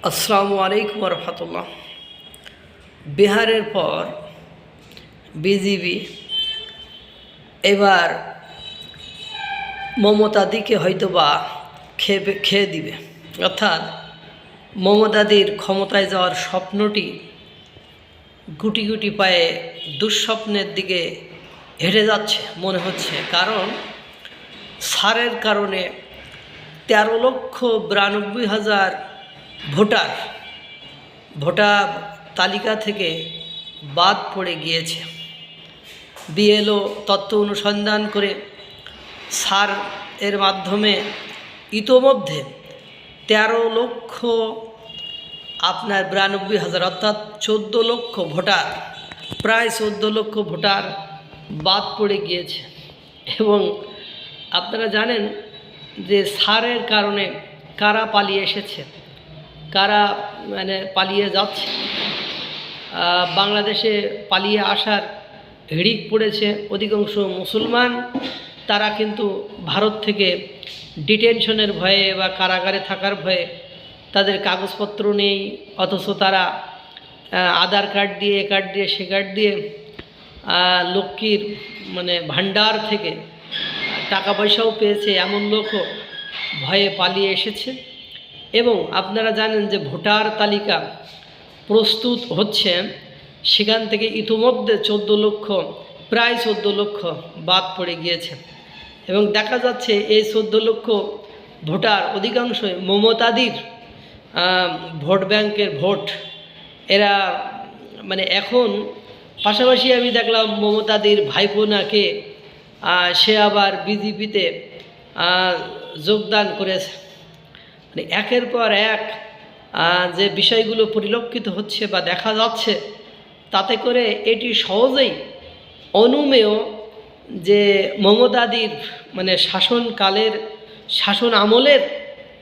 আসসালামু আলাইকুম রহমতুল্লাহ। বিহারের পর বিজিবি এবার মমতাদিকে হয়তোবা খেয়ে দিবে, অর্থাৎ মমতাদির ক্ষমতায় যাওয়ার স্বপ্নটি গুটি গুটি পায়ে দুঃস্বপ্নের দিকে হেঁটে যাচ্ছে মনে হচ্ছে। কারণ সারের কারণে 13,92,000 ভোটার তালিকা থেকে বাদ পড়ে গিয়েছে। বিএলও তথ্য অনুসন্ধান করে সার এর মাধ্যমে ইতোমধ্যে 13,92,000 অর্থাৎ 14 লক্ষ ভোটার, প্রায় 14 লক্ষ ভোটার বাদ পড়ে গিয়েছে। এবং আপনারা জানেন যে সারের কারণে কারা পালিয়ে এসেছে, কারা পালিয়ে যাচ্ছে। বাংলাদেশে পালিয়ে আসার হিড়িক পড়েছে অধিকাংশ মুসলমান। তারা কিন্তু ভারত থেকে ডিটেনশনের ভয়ে বা কারাগারে থাকার ভয়ে তাদের কাগজপত্র নেই, অথচ তারা আধার কার্ড দিয়ে এ কার্ড দিয়ে সে কার্ড দিয়ে লক্ষ্মীর ভান্ডার থেকে টাকা পয়সাও পেয়েছে, এমন লোকও ভয়ে পালিয়ে এসেছে। এবং আপনারা জানেন যে ভোটার তালিকা প্রস্তুত হচ্ছে, সেখান থেকে ইতিমধ্যে 14 লক্ষ, প্রায় 14 লক্ষ বাদ পড়ে গিয়েছে। এবং দেখা যাচ্ছে এই 14 লক্ষ ভোটার অধিকাংশই মমতাদির ভোট ব্যাংকের ভোট। এরা এখন পাশাপাশি আমি দেখলাম মমতাদির ভাইপো নাকে সে আবার বিজেপিতে যোগদান করেছে। একের পর এক যে বিষয়গুলো পরিলক্ষিত হচ্ছে বা দেখা যাচ্ছে, তাতে করে এটি সহজেই অনুমেয় যে মমতাদির শাসনকালের, শাসন আমলের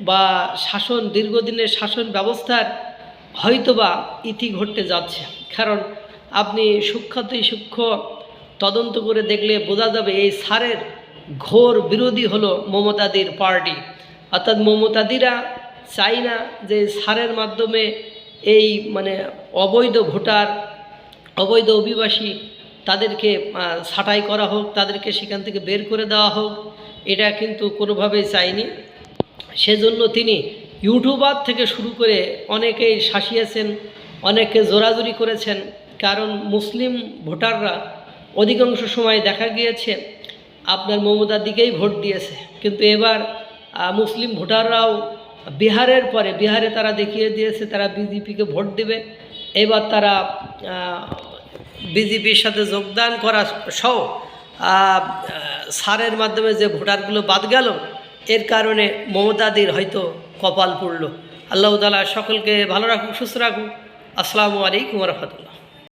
বা দীর্ঘদিনের শাসন ব্যবস্থার হয়তোবা ইতি ঘটতে যাচ্ছে। কারণ আপনি সূক্ষ্ম তদন্ত করে দেখলে বোঝা যাবে এই সারের ঘোর বিরোধী হলো মমতাদির পার্টি। অর্থাৎ মমতাদিরা চাই না যে সারের মাধ্যমে এই অবৈধ ভোটার, অবৈধ অভিবাসী তাদেরকে ছাঁটাই করা হোক, তাদেরকে সেখান থেকে বের করে দেওয়া হোক। এটা কিন্তু কোনোভাবেই চাইনি। সেজন্য তিনি ইউটিউবার থেকে শুরু করে অনেকেই শাসিয়েছেন, অনেকে জোরাজুরি করেছেন। কারণ মুসলিম ভোটাররা অধিকাংশ সময় দেখা গিয়েছে আপনার মমতার দিকেই ভোট দিয়েছে। কিন্তু এবার মুসলিম ভোটাররাও বিহারে তারা দেখিয়ে দিয়েছে তারা বিজেপিকে ভোট দেবে। এবার তারা বিজেপির সাথে যোগদান করা সহ সারের মাধ্যমে যে ভোটারগুলো বাদ গেল, এর কারণে মমতাদির হয়তো কপাল পুড়ল। আল্লাহ তাআলা সকলকে ভালো রাখুক, সুস্থ রাখুক। আসসালামু আলাইকুম রহমতুল্লাহ।